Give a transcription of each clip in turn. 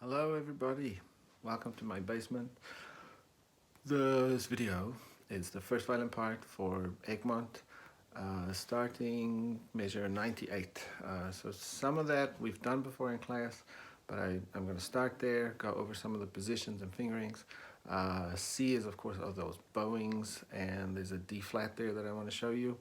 Hello everybody, welcome to my basement. This video is the first violin part for Egmont, starting measure 98. So some of that we've done before in class, but I'm going to start there, go over some of the positions and fingerings. C is of course of those bowings, and there's a D flat there that I want to show you.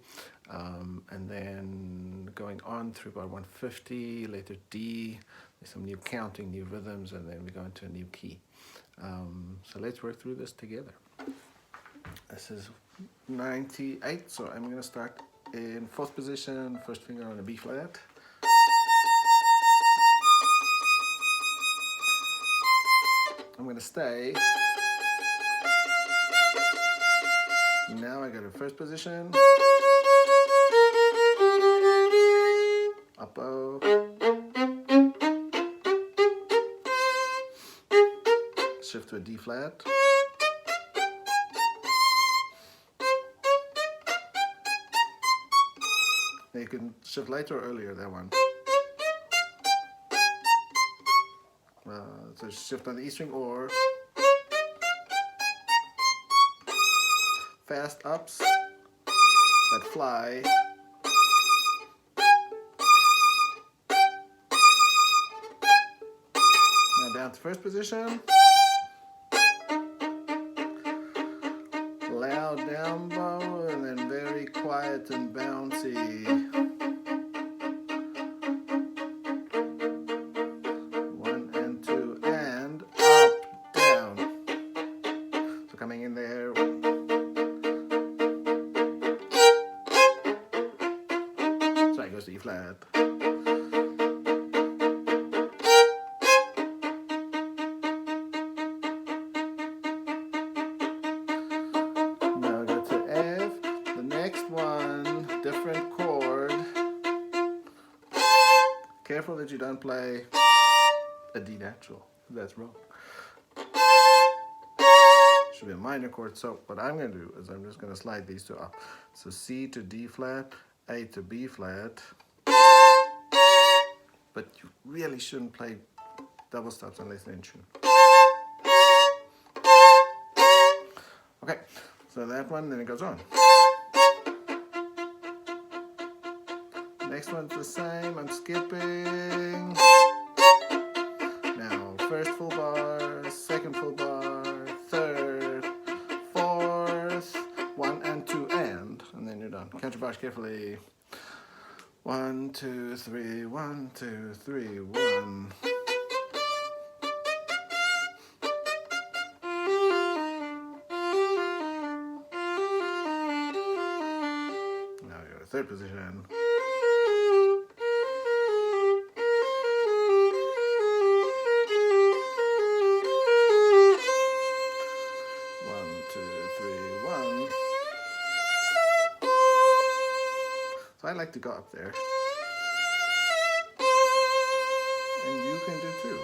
And then going on through about 150, later D, there's some new counting, new rhythms, and then we go into a new key. So let's work through this together. This is 98, so I'm going to start in fourth position, first finger on a B flat. I'm going to stay. Now I go to first position, up bow, shift to a D flat, now you can shift later or earlier, that one. So shift on the E string or fast ups that fly. Now down to first position. Loud down bow and then very quiet and bouncy. 1 and 2 and up, down. So coming in there. Sorry, goes to E flat. Now go to F. The next one, different chord. Careful that you don't play a D natural. That's wrong. Should be a minor chord. So what I'm going to do is I'm just going to slide these two up. So C to D flat, A to B flat. But you really shouldn't play double stops unless they're in tune. Okay, so that one, then it goes on. Next one's the same, I'm skipping. Now, first full bar, second full bar, third, fourth, 1 and 2 and then you're done. Count your bars carefully. 1, 2, 3, 1, 2, 3, 1. Now we go to third position. So I like to go up there. And you can do too.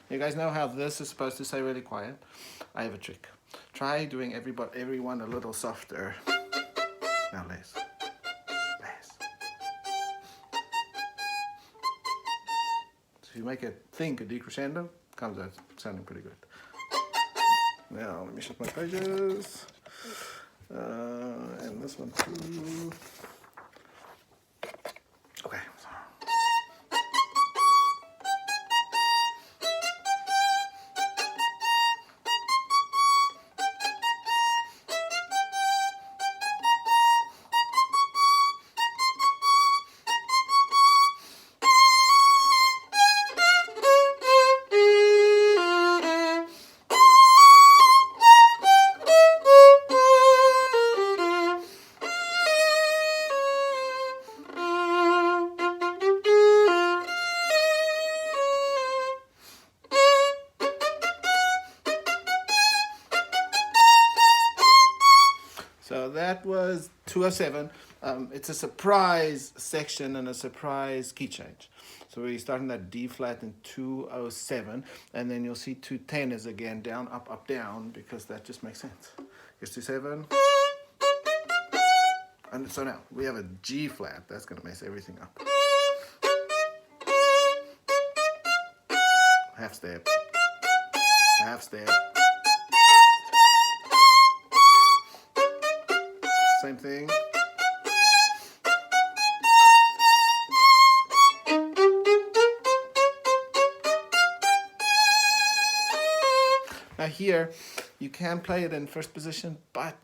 You guys know how this is supposed to stay really quiet? I have a trick. Try doing everyone a little softer. Now less. So if you make it think a decrescendo, comes out sounding pretty good. Now let me shift my pages. And this one too. Okay. So that was 207. it's a surprise section and a surprise key change. So we're starting that D flat in 207, and then you'll see 210 is again down, up, up, down, because that just makes sense. Here's 27. And so now we have a G flat. That's going to mess everything up. Half step, half step. Same thing. Now here, you can play it in first position, but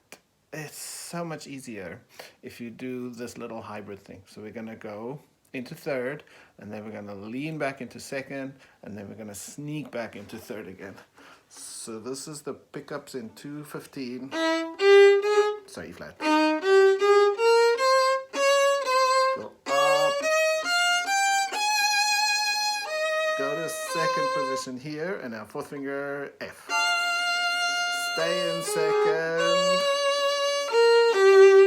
it's so much easier if you do this little hybrid thing. So we're going to go into third, and then we're going to lean back into second, and then we're going to sneak back into third again. So this is the pickups in 215. Sorry, E flat. Go up. Go to second position here, and now fourth finger F. Stay in second.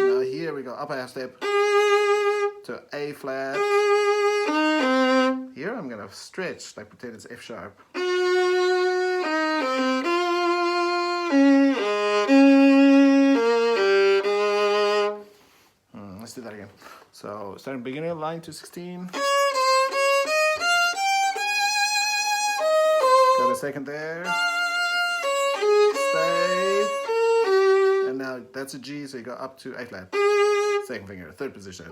Now here we go, up a half step to A flat. Here I'm gonna stretch, like pretend it's F sharp. Let's do that again. So starting beginning of line 216. Go to second there. Stay. And now that's a G, so you go up to A flat. Second finger, third position.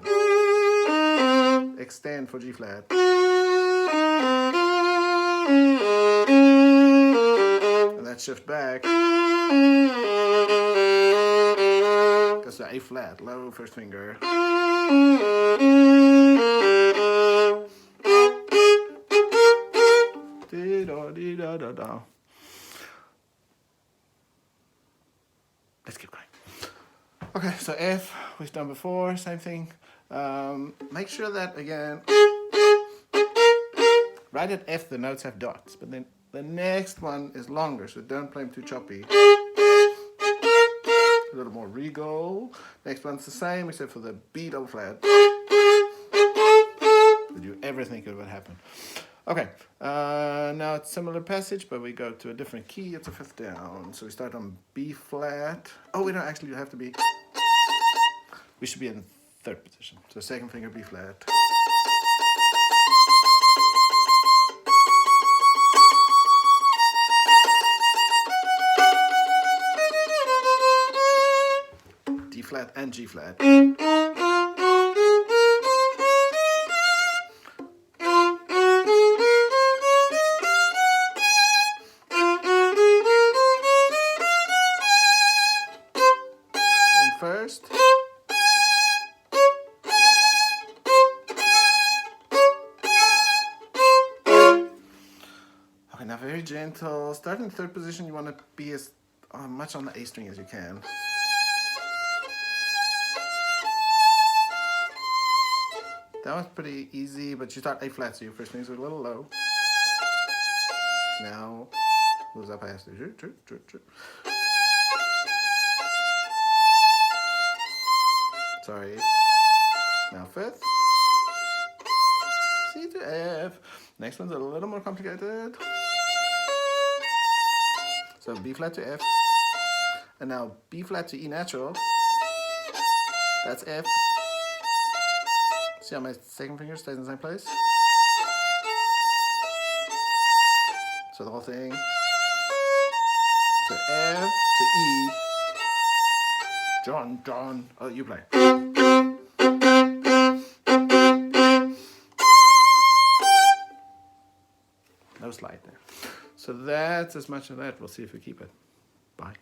Extend for G flat. And that shift back. Goes to A flat, low first finger. Dee-da-dee-da-da-da. Let's keep going. Okay, so F, we've done before, same thing. Make sure that, again, right at F the notes have dots, but then the next one is longer, so don't play them too choppy. A little more regal. Next one's the same, except for the B double flat. Did you ever think it would happen? Okay, now it's similar passage, but we go to a different key. It's a fifth down. So we start on B flat. Oh, we don't actually have to be. We should be in third position. So second finger B flat. D flat and G flat. First. Okay, now very gentle. Start in third position. You want to be as much on the A string as you can. That was pretty easy, but you start A flat, so your first strings are a little low. Now, moves up half step. Sorry. Now fifth. C to F. Next one's a little more complicated. So B flat to F. And now B flat to E natural. That's F. See how my second finger stays in the same place? So the whole thing. To F, to E. John. Oh, you play. No slide there. So that's as much of that. We'll see if we keep it. Bye.